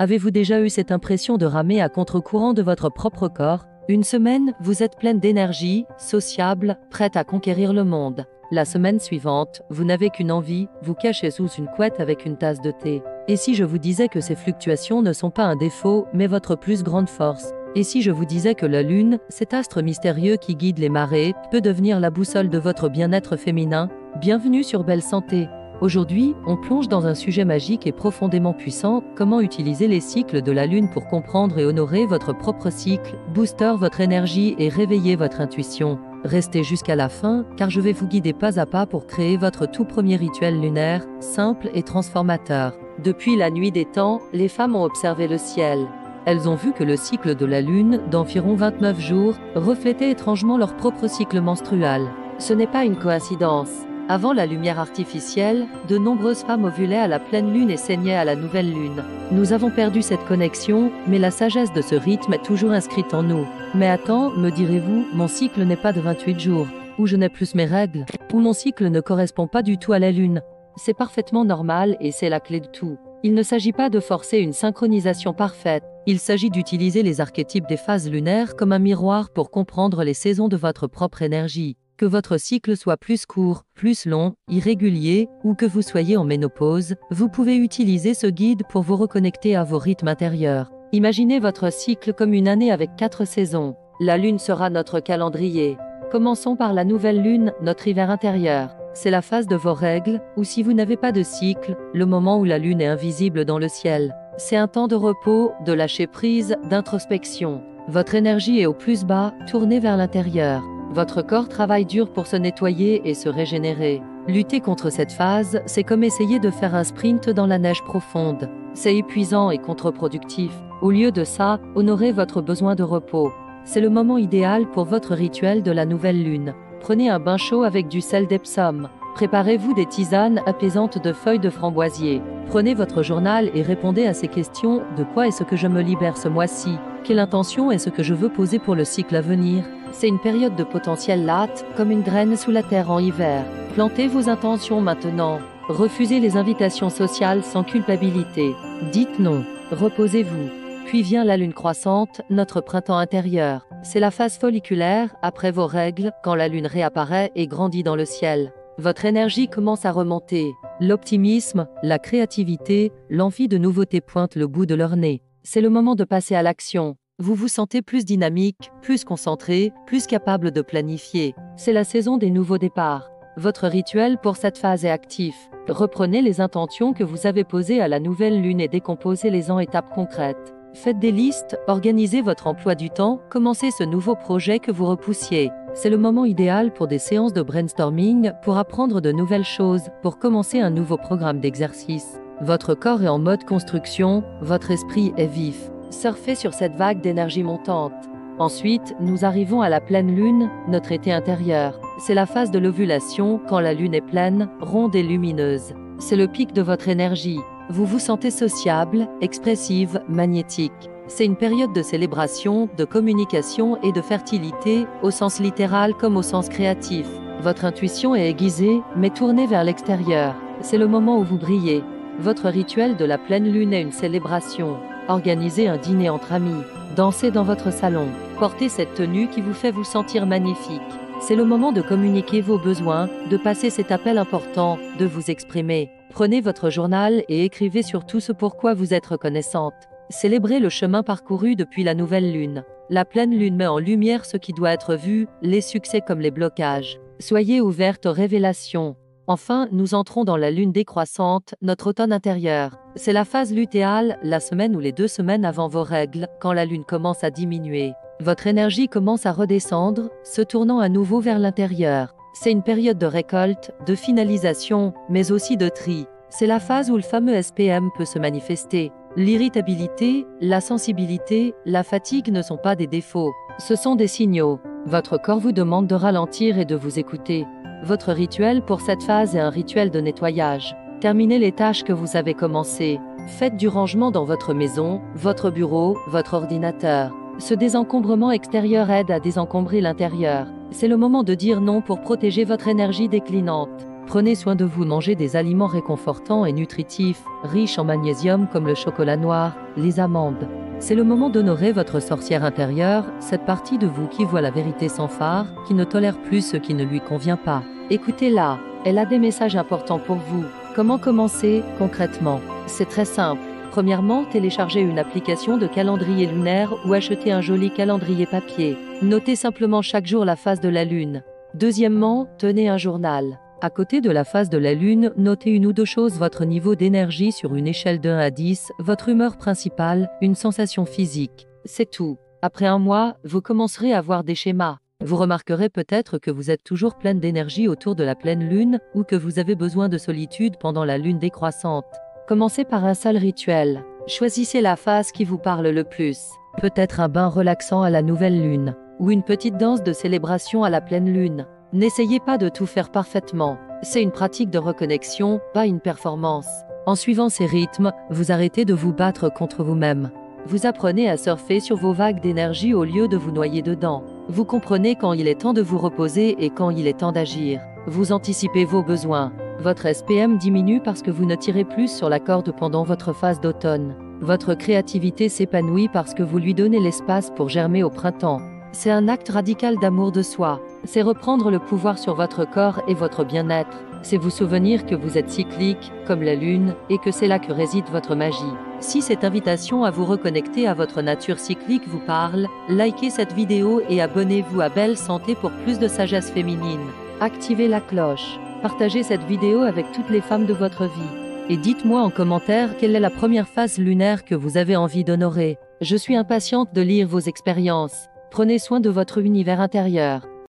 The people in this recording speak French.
Avez-vous déjà eu cette impression de ramer à contre-courant de votre propre corps? Une semaine, vous êtes pleine d'énergie, sociable, prête à conquérir le monde. La semaine suivante, vous n'avez qu'une envie, vous cachez sous une couette avec une tasse de thé. Et si je vous disais que ces fluctuations ne sont pas un défaut, mais votre plus grande force? Et si je vous disais que la Lune, cet astre mystérieux qui guide les marées, peut devenir la boussole de votre bien-être féminin? Bienvenue sur Belle Santé. Aujourd'hui, on plonge dans un sujet magique et profondément puissant, comment utiliser les cycles de la Lune pour comprendre et honorer votre propre cycle, booster votre énergie et réveiller votre intuition. Restez jusqu'à la fin, car je vais vous guider pas à pas pour créer votre tout premier rituel lunaire, simple et transformateur. Depuis la nuit des temps, les femmes ont observé le ciel. Elles ont vu que le cycle de la Lune, d'environ 29 jours, reflétait étrangement leur propre cycle menstruel. Ce n'est pas une coïncidence. Avant la lumière artificielle, de nombreuses femmes ovulaient à la pleine lune et saignaient à la nouvelle lune. Nous avons perdu cette connexion, mais la sagesse de ce rythme est toujours inscrite en nous. Mais attends, me direz-vous, mon cycle n'est pas de 28 jours, ou je n'ai plus mes règles, ou mon cycle ne correspond pas du tout à la lune. C'est parfaitement normal et c'est la clé de tout. Il ne s'agit pas de forcer une synchronisation parfaite, il s'agit d'utiliser les archétypes des phases lunaires comme un miroir pour comprendre les saisons de votre propre énergie. Que votre cycle soit plus court, plus long, irrégulier, ou que vous soyez en ménopause, vous pouvez utiliser ce guide pour vous reconnecter à vos rythmes intérieurs. Imaginez votre cycle comme une année avec 4 saisons. La lune sera notre calendrier. Commençons par la nouvelle lune, notre hiver intérieur. C'est la phase de vos règles, ou si vous n'avez pas de cycle, le moment où la lune est invisible dans le ciel. C'est un temps de repos, de lâcher prise, d'introspection. Votre énergie est au plus bas, tournée vers l'intérieur. Votre corps travaille dur pour se nettoyer et se régénérer. Lutter contre cette phase, c'est comme essayer de faire un sprint dans la neige profonde. C'est épuisant et contre-productif. Au lieu de ça, honorez votre besoin de repos. C'est le moment idéal pour votre rituel de la nouvelle lune. Prenez un bain chaud avec du sel d'Epsom. Préparez-vous des tisanes apaisantes de feuilles de framboisier. Prenez votre journal et répondez à ces questions. De quoi est-ce que je me libère ce mois-ci? Quelle intention est-ce que je veux poser pour le cycle à venir? C'est une période de potentiel latte, comme une graine sous la terre en hiver. Plantez vos intentions maintenant. Refusez les invitations sociales sans culpabilité. Dites non. Reposez-vous. Puis vient la lune croissante, notre printemps intérieur. C'est la phase folliculaire, après vos règles, quand la lune réapparaît et grandit dans le ciel. Votre énergie commence à remonter. L'optimisme, la créativité, l'envie de nouveauté pointent le bout de leur nez. C'est le moment de passer à l'action. Vous vous sentez plus dynamique, plus concentré, plus capable de planifier. C'est la saison des nouveaux départs. Votre rituel pour cette phase est actif. Reprenez les intentions que vous avez posées à la nouvelle lune et décomposez-les en étapes concrètes. Faites des listes, organisez votre emploi du temps, commencez ce nouveau projet que vous repoussiez. C'est le moment idéal pour des séances de brainstorming, pour apprendre de nouvelles choses, pour commencer un nouveau programme d'exercice. Votre corps est en mode construction, votre esprit est vif. Surfez sur cette vague d'énergie montante. Ensuite, nous arrivons à la pleine lune, notre été intérieur. C'est la phase de l'ovulation, quand la lune est pleine, ronde et lumineuse. C'est le pic de votre énergie. Vous vous sentez sociable, expressive, magnétique. C'est une période de célébration, de communication et de fertilité, au sens littéral comme au sens créatif. Votre intuition est aiguisée, mais tournée vers l'extérieur. C'est le moment où vous brillez. Votre rituel de la pleine lune est une célébration. Organisez un dîner entre amis. Dansez dans votre salon. Portez cette tenue qui vous fait vous sentir magnifique. C'est le moment de communiquer vos besoins, de passer cet appel important, de vous exprimer. Prenez votre journal et écrivez sur tout ce pourquoi vous êtes reconnaissante. Célébrez le chemin parcouru depuis la nouvelle lune. La pleine lune met en lumière ce qui doit être vu, les succès comme les blocages. Soyez ouverte aux révélations. Enfin, nous entrons dans la lune décroissante, notre automne intérieur. C'est la phase lutéale, la semaine ou les 2 semaines avant vos règles, quand la lune commence à diminuer. Votre énergie commence à redescendre, se tournant à nouveau vers l'intérieur. C'est une période de récolte, de finalisation, mais aussi de tri. C'est la phase où le fameux SPM peut se manifester. L'irritabilité, la sensibilité, la fatigue ne sont pas des défauts. Ce sont des signaux. Votre corps vous demande de ralentir et de vous écouter. Votre rituel pour cette phase est un rituel de nettoyage. Terminez les tâches que vous avez commencées. Faites du rangement dans votre maison, votre bureau, votre ordinateur. Ce désencombrement extérieur aide à désencombrer l'intérieur. C'est le moment de dire non pour protéger votre énergie déclinante. Prenez soin de vous, mangez des aliments réconfortants et nutritifs, riches en magnésium comme le chocolat noir, les amandes. C'est le moment d'honorer votre sorcière intérieure, cette partie de vous qui voit la vérité sans phare, qui ne tolère plus ce qui ne lui convient pas. Écoutez-la, elle a des messages importants pour vous. Comment commencer concrètement? C'est très simple. Premièrement, téléchargez une application de calendrier lunaire ou achetez un joli calendrier papier. Notez simplement chaque jour la phase de la Lune. Deuxièmement, tenez un journal. À côté de la phase de la Lune, notez une ou deux choses: votre niveau d'énergie sur une échelle de 1 à 10, votre humeur principale, une sensation physique. C'est tout. Après un mois, vous commencerez à voir des schémas. Vous remarquerez peut-être que vous êtes toujours pleine d'énergie autour de la pleine Lune ou que vous avez besoin de solitude pendant la Lune décroissante. Commencez par un seul rituel. Choisissez la phase qui vous parle le plus. Peut-être un bain relaxant à la nouvelle Lune ou une petite danse de célébration à la pleine Lune. N'essayez pas de tout faire parfaitement. C'est une pratique de reconnexion, pas une performance. En suivant ces rythmes, vous arrêtez de vous battre contre vous-même. Vous apprenez à surfer sur vos vagues d'énergie au lieu de vous noyer dedans. Vous comprenez quand il est temps de vous reposer et quand il est temps d'agir. Vous anticipez vos besoins. Votre SPM diminue parce que vous ne tirez plus sur la corde pendant votre phase d'automne. Votre créativité s'épanouit parce que vous lui donnez l'espace pour germer au printemps. C'est un acte radical d'amour de soi. C'est reprendre le pouvoir sur votre corps et votre bien-être. C'est vous souvenir que vous êtes cyclique, comme la Lune, et que c'est là que réside votre magie. Si cette invitation à vous reconnecter à votre nature cyclique vous parle, likez cette vidéo et abonnez-vous à Belle Santé pour plus de sagesse féminine. Activez la cloche. Partagez cette vidéo avec toutes les femmes de votre vie. Et dites-moi en commentaire quelle est la première phase lunaire que vous avez envie d'honorer. Je suis impatiente de lire vos expériences. Prenez soin de votre univers intérieur.